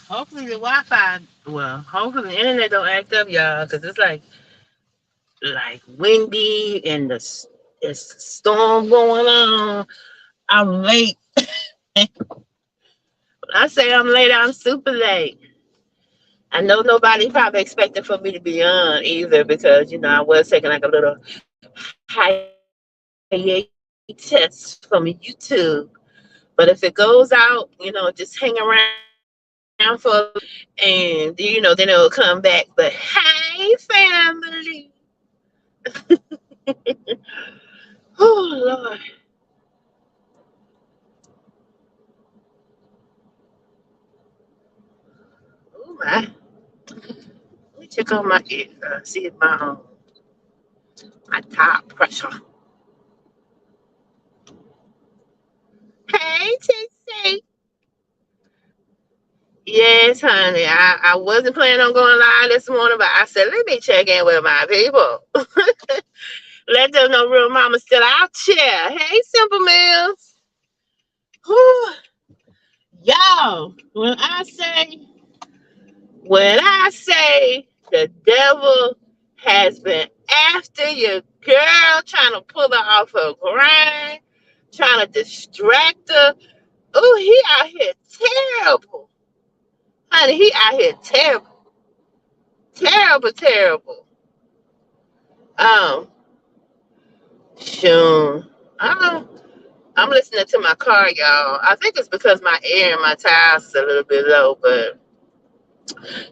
Hopefully the Wi-Fi, well, hopefully the internet don't act up, y'all, because it's like windy and it's storm going on. I'm late. When I say I'm late, I'm super late. I know nobody probably expected for me to be on either because I was taking like a little hiatus from YouTube. But if it goes out, just hang around for a little bit and then it'll come back. But hey, family. Oh Lord. Oh my. Let me check on my ear, see if my top pressure. Hey, Tissy. Yes, honey. I wasn't planning on going live this morning, but I said, let me check in with my people. Let them know real mama's still out here. Hey, Simple Mills. Whew. Y'all, when I say the devil has been after your girl, trying to pull her off her grind, trying to distract her. Oh, he out here terrible. Honey, he out here terrible. Terrible, terrible. Um, sure. I'm, I'm listening to my car, y'all. I think it's because my air in my tires is a little bit low, but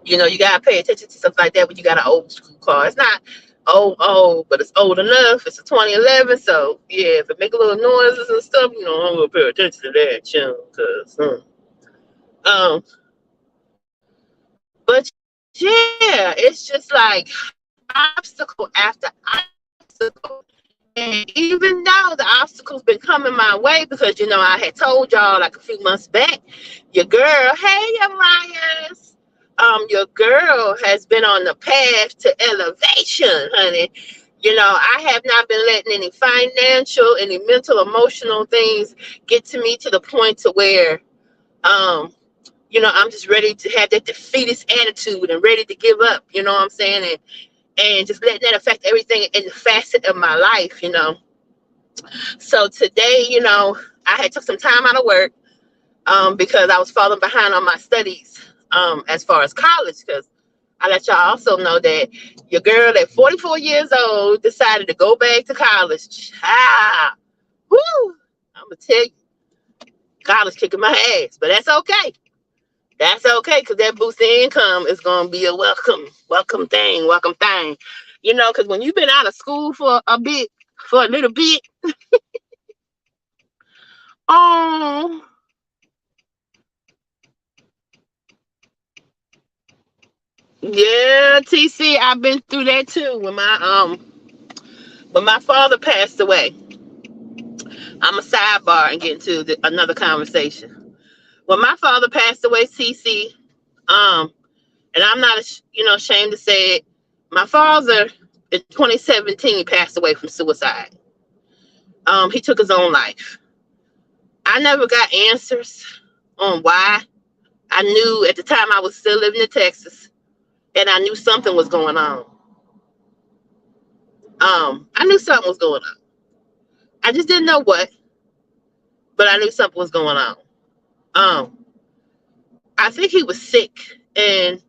you gotta pay attention to stuff like that when you got an old school car. It's not old, but it's old enough. It's a 2011, so yeah, if it make a little noises and stuff, I'm gonna pay attention to that, cause but yeah, it's just like obstacle after obstacle. And even though the obstacles been coming my way, because I had told y'all like a few months back, your girl, hey, Marias, your girl has been on the path to elevation, honey. I have not been letting any financial, any mental, emotional things get to me to the point to where, I'm just ready to have that defeatist attitude and ready to give up. You know what I'm saying? And just letting that affect everything in the facet of my life. So today, I had took some time out of work because I was falling behind on my studies as far as college. Because I let y'all also know that your girl at 44 years old decided to go back to college. Ah, whoo! I'm gonna tell you, college kicking my ass, but that's okay. That's okay because that boost in income is gonna be a welcome thing, welcome thing. Because when you've been out of school for a little bit, oh yeah, TC, I've been through that too. When my father passed away, I'm a sidebar and get into another conversation. When my father passed away, TC, and I'm not ashamed to say it, my father in 2017 passed away from suicide. He took his own life. I never got answers on why. I knew at the time I was still living in Texas, and I knew something was going on. I knew something was going on. I just didn't know what, but I knew something was going on. Um, I think he was sick, and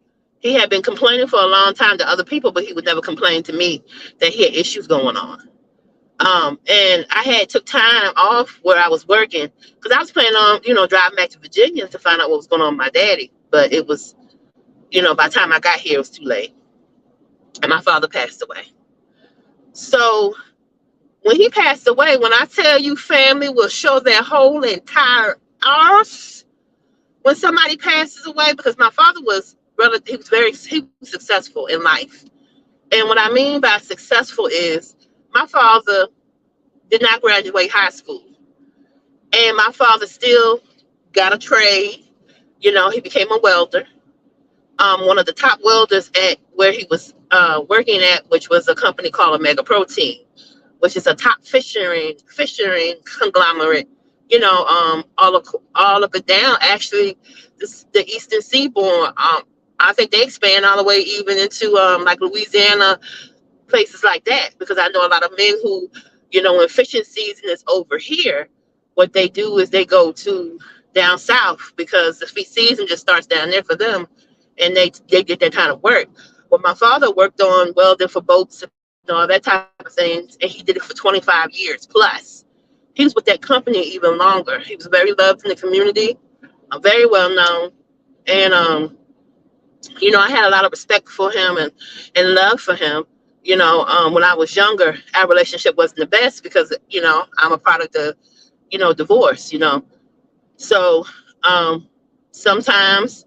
he had been complaining for a long time to other people, but he would never complain to me that he had issues going on. And I had took time off where I was working because I was planning on, driving back to Virginia to find out what was going on with my daddy. But it was, by the time I got here, it was too late, and my father passed away. So when he passed away, when I tell you, family will show their whole entire arse when somebody passes away, because my father was he was successful in life. And what I mean by successful is my father did not graduate high school. And my father still got a trade. He became a welder. One of the top welders at where he was working at, which was a company called Omega Protein, which is a top fishing conglomerate all up and down. Actually, the Eastern Seaboard. I think they expand all the way even into like Louisiana, places like that. Because I know a lot of men who, when fishing season is over here, what they do is they go to down south because the season just starts down there for them, and they get that kind of work. Well, my father worked on welding for boats and all that type of things, and he did it for 25 years plus. He was with that company even longer. He was very loved in the community, very well known, and I had a lot of respect for him and love for him. When I was younger, our relationship wasn't the best because I'm a product of divorce. So sometimes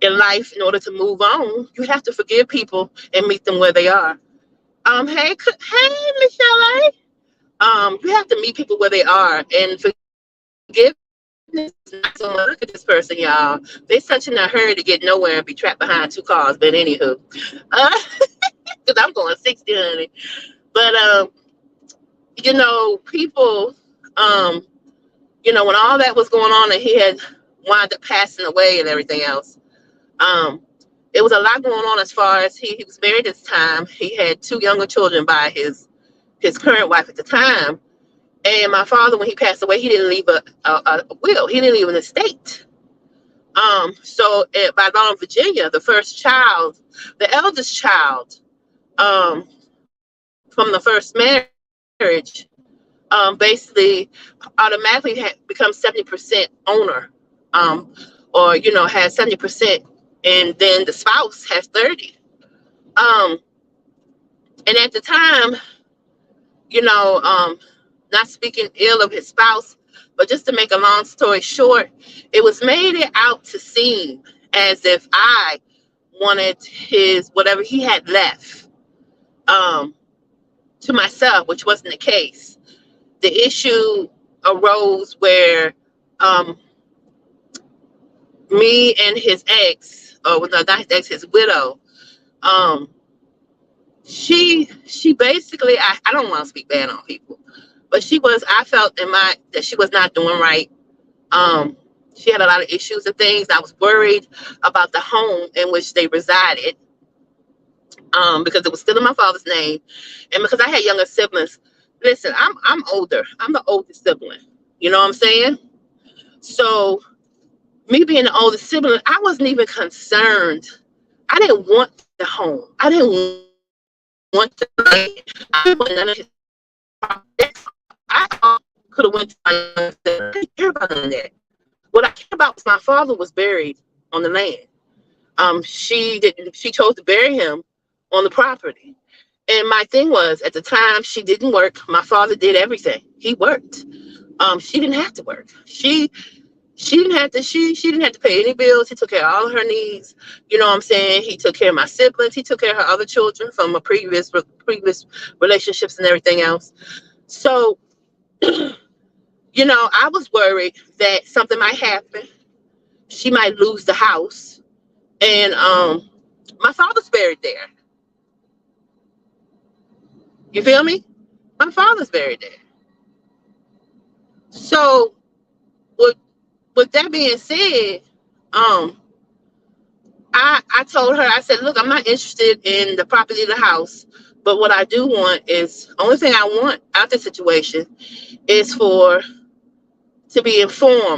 in life, in order to move on, you have to forgive people and meet them where they are. Hey, Michelle. You have to meet people where they are and forgiveness. Not so much. Look at this person, y'all. They such in a hurry to get nowhere and be trapped behind two cars. But anywho, because I'm going 60, honey. But people, when all that was going on and he had wound up passing away and everything else, it was a lot going on as far as he was married at the time. He had two younger children by his current wife at the time. And my father, when he passed away, he didn't leave a will. He didn't leave an estate. So by law in Virginia, the first child, the eldest child, from the first marriage, basically automatically becomes 70% owner, or has 70%, and then the spouse has 30. And at the time, not speaking ill of his spouse, but just to make a long story short, it was made it out to seem as if I wanted his whatever he had left to myself, which wasn't the case. The issue arose where me and his ex, or no, not his ex, his widow, she basically, I don't want to speak bad on people, but I felt that she was not doing right. She had a lot of issues and things. I was worried about the home in which they resided, because it was still in my father's name, and because I had younger siblings. Listen, I'm older. I'm the oldest sibling. You know what I'm saying? So me being the oldest sibling, I wasn't even concerned. I didn't want the home. I didn't want the land. I didn't want none of his property. I could have went to my younger sibling. I didn't care about none of that. What I cared about was my father was buried on the land. She chose to bury him on the property. And my thing was, at the time, she didn't work. My father did everything. He worked. She didn't have to work. She didn't have to. She didn't have to pay any bills. He took care of all of her needs. You know what I'm saying? He took care of my siblings. He took care of her other children from a previous relationships and everything else. So, I was worried that something might happen. She might lose the house, and my father's buried there. You feel me? My father's buried there. So, with that being said, I told her, I said, look, I'm not interested in the property of the house, but what I do want is, only thing I want out the situation is to be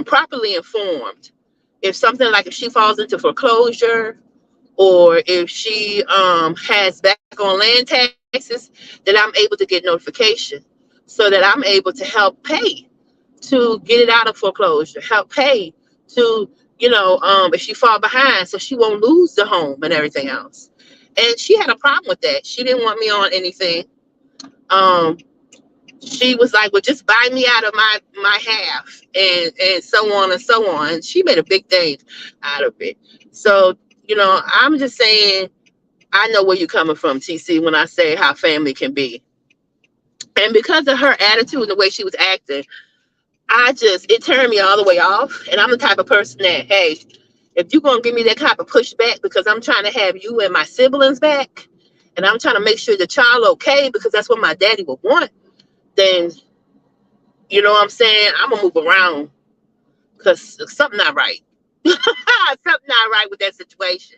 properly informed. If she falls into foreclosure, or if she has back on land taxes, that I'm able to get notification so that I'm able to help pay to get it out of foreclosure, help pay to, if she fall behind, so she won't lose the home and everything else. And she had a problem with that. She didn't want me on anything. She was like, well, just buy me out of my half, and so on and so on. She made a big thing out of it. So, I'm just saying, I know where you're coming from, TC, when I say how family can be. And because of her attitude and the way she was acting, it turned me all the way off. And I'm the type of person that, hey, if you're going to give me that type of pushback because I'm trying to have you and my siblings back, and I'm trying to make sure the child okay because that's what my daddy would want, then, You know what I'm saying? I'm gonna move around because something not right. Something not right with that situation.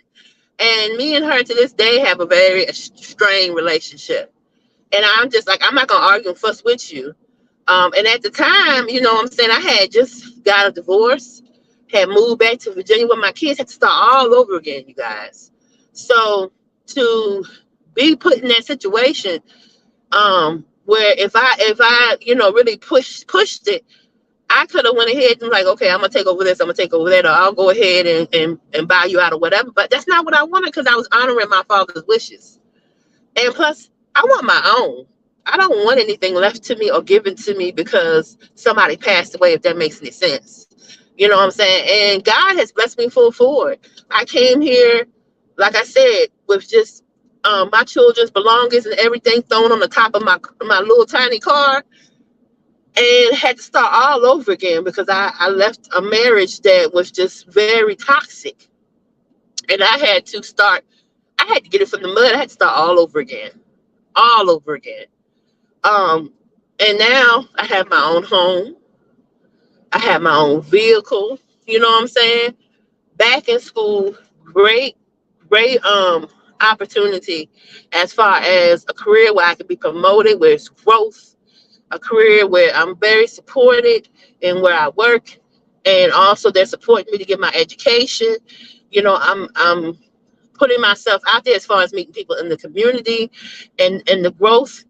And me and her to this day have a very strained relationship. And I'm just like, I'm not gonna argue and fuss with you. And at the time, you know what I'm saying, I had just got a divorce, had moved back to Virginia with my kids, had to start all over again, you guys. So to be put in that situation, where if I really pushed it, I could have went ahead and like, okay, I'm gonna take over this, I'm gonna take over that, or I'll go ahead and buy you out or whatever. But that's not what I wanted because I was honoring my father's wishes. And plus, I want my own. I don't want anything left to me or given to me because somebody passed away, if that makes any sense. You know what I'm saying? And God has blessed me full forward. I came here, like I said, with just my children's belongings and everything thrown on the top of my little tiny car, and had to start all over again because I left a marriage that was just very toxic. And I had to get it from the mud. I had to start all over again. All over again. And now I have my own home. I have my own vehicle. You know what I'm saying? Back in school, great opportunity as far as a career where I can be promoted, where it's growth, a career where I'm very supported in where I work, and also they're supporting me to get my education. You know, I'm putting myself out there as far as meeting people in the community, and the growth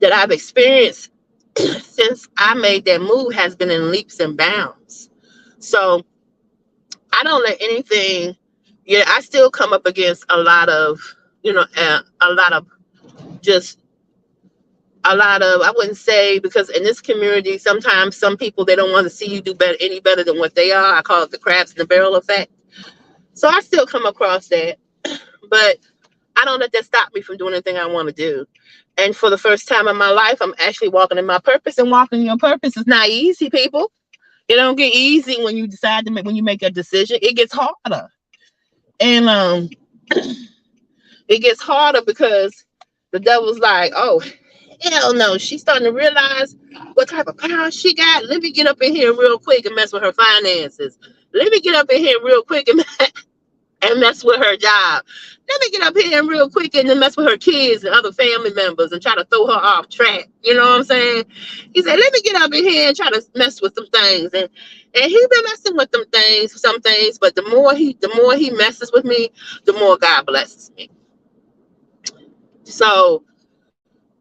that I've experienced since I made that move has been in leaps and bounds. So I don't let anything. Yeah, I still come up against a lot of, just a lot of, I wouldn't say, because in this community, sometimes some people, they don't want to see you do better, any better than what they are. I call it the crabs in the barrel effect. So I still come across that, but I don't let that stop me from doing anything I want to do. And for the first time in my life, I'm actually walking in my purpose, and walking in your purpose is not easy, people. It don't get easy when you decide to make, when you make a decision. It gets harder. And it gets harder because the devil's like, oh, hell no. She's starting to realize what type of power she got. Let me get up in here real quick and mess with her finances. Let me get up in here real quick and mess with her job. Let me get up here and real quick and then mess with her kids and other family members and try to throw her off track. You know what I'm saying? He said, let me get up in here and try to mess with some things. And he's been messing with some things, but the more he messes with me, the more God blesses me. So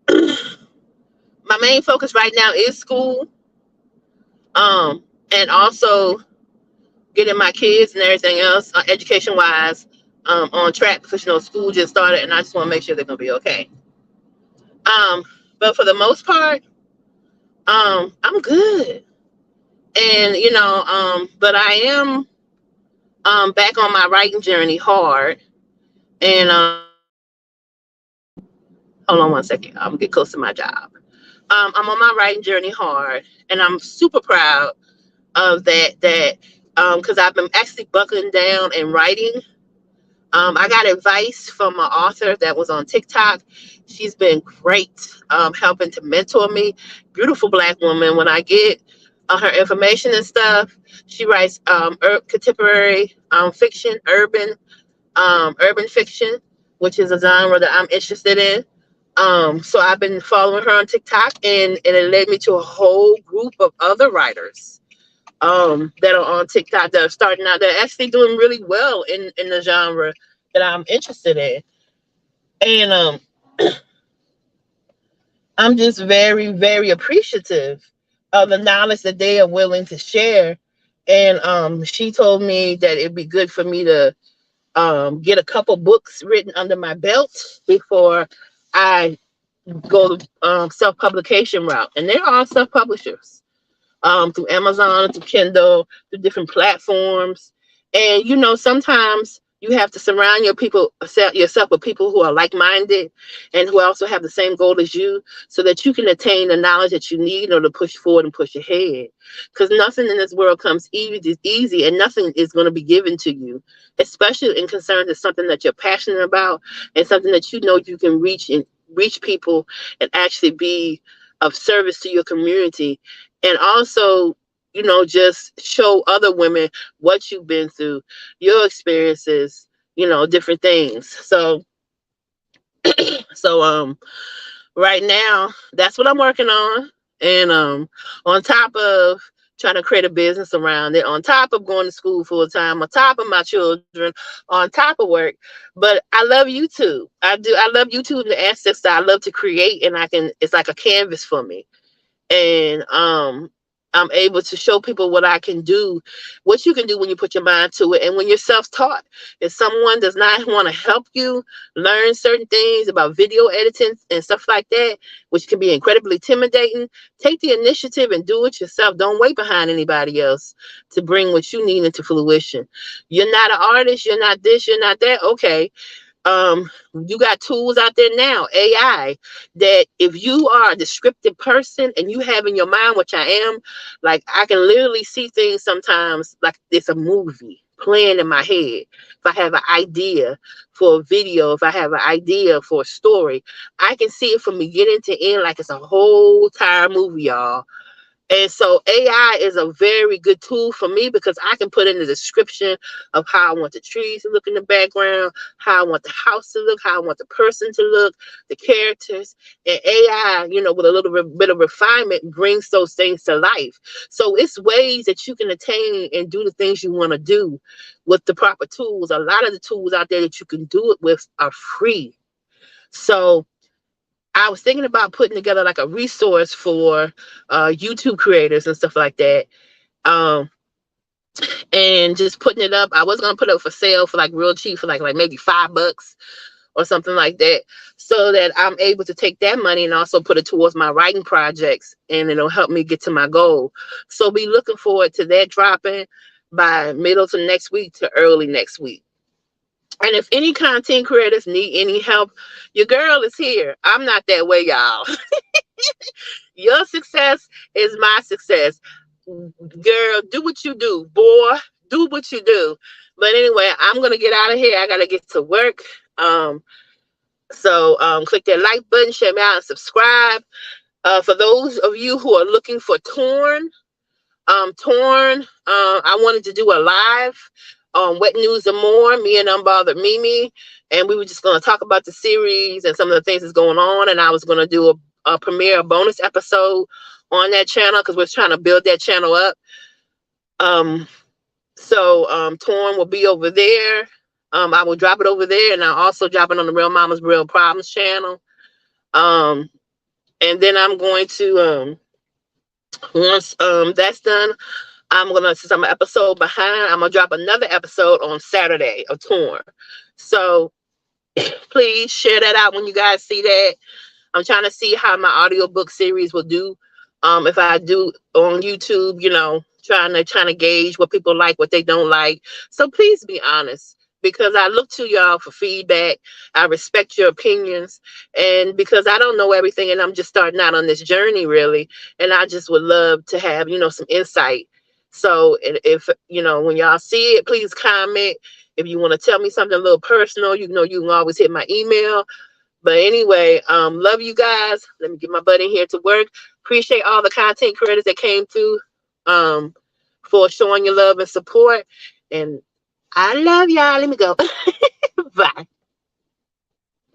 my main focus right now is school. And also getting my kids and everything else, education wise, on track, because school just started, and I just want to make sure they're gonna be okay. But for the most part, I'm good. And but I am back on my writing journey hard. And hold on one second, I'm gonna get close to my job. I'm on my writing journey hard, and I'm super proud of that because I've been actually buckling down and writing. I got advice from an author that was on TikTok. She's been great, helping to mentor me. Beautiful Black woman. When I get her information and stuff, she writes contemporary fiction, urban fiction, which is a genre that I'm interested in. So I've been following her on TikTok, and it led me to a whole group of other writers that are on TikTok that are starting out. They're actually doing really well in the genre that I'm interested in. And I'm just very, very appreciative of the knowledge that they are willing to share. And she told me that it'd be good for me to get a couple books written under my belt before I go the self-publication route. And they're all self-publishers. Through Amazon, through Kindle, through different platforms. And, sometimes you have to surround yourself with people who are like-minded and who also have the same goal as you, so that you can attain the knowledge that you need in order to push forward and push ahead. Because nothing in this world comes easy, and nothing is going to be given to you, especially in concern to something that you're passionate about and something that you can reach people and actually be of service to your community and also, just show other women what you've been through, your experiences, different things. So right now, that's what I'm working on. And on top of trying to create a business around it, on top of going to school full time, on top of my children, on top of work. But I love YouTube. I do. I love YouTube, the aspects that I love to create, and it's like a canvas for me. And I'm able to show people what I can do, what you can do when you put your mind to it, and when you're self-taught. If someone does not want to help you learn certain things about video editing and stuff like that, which can be incredibly intimidating, take the initiative and do it yourself. Don't wait behind anybody else to bring what you need into fruition. You're not an artist, you're not this, you're not that. Okay, you got tools out there now, AI, that if you are a descriptive person and you have in your mind, which I am, like I can literally see things sometimes like it's a movie playing in my head. If I have an idea for a video, if I have an idea for a story, I can see it from beginning to end like it's a whole entire movie, y'all. And so AI is a very good tool for me because I can put in the description of how I want the trees to look in the background, how I want the house to look, how I want the person to look, the characters. And AI, with a little bit of refinement, brings those things to life. So it's ways that you can attain and do the things you want to do with the proper tools. A lot of the tools out there that you can do it with are free. So I was thinking about putting together like a resource for YouTube creators and stuff like that. Um, and just putting it up. I was gonna put it up for sale for like real cheap for like maybe $5 or something like that, so that I'm able to take that money and also put it towards my writing projects, and it'll help me get to my goal. So be looking forward to that dropping by middle to next week to early next week. And if any content creators need any help, your girl is here. I'm not that way, y'all. Your success is my success. Girl, do what you do. Boy, do what you do. But anyway, I'm going to get out of here. I got to get to work. So click that like button, share me out, and subscribe. For those of you who are looking for Torn, I wanted to do a live on Wet News and More, me and Unbothered Mimi, and we were just going to talk about the series and some of the things that's going on, and I was going to do a premiere, a bonus episode on that channel because we're trying to build that channel up. So Torn will be over there. I will drop it over there, and I'll also drop it on the Real Mamas Real Problems channel. And then I'm going to, once that's done, since I'm an episode behind, I'm gonna drop another episode on Saturday of Torn. So please share that out when you guys see that. I'm trying to see how my audiobook series will do. If I do on YouTube, trying to gauge what people like, what they don't like. So please be honest, because I look to y'all for feedback. I respect your opinions, and because I don't know everything, and I'm just starting out on this journey really, and I just would love to have some insight. So if when y'all see it, please comment. If you want to tell me something a little personal, you can always hit my email. But anyway, love you guys. Let me get my butt in here to work. Appreciate all the content creators that came through for showing your love and support. And I love y'all. Let me go. Bye.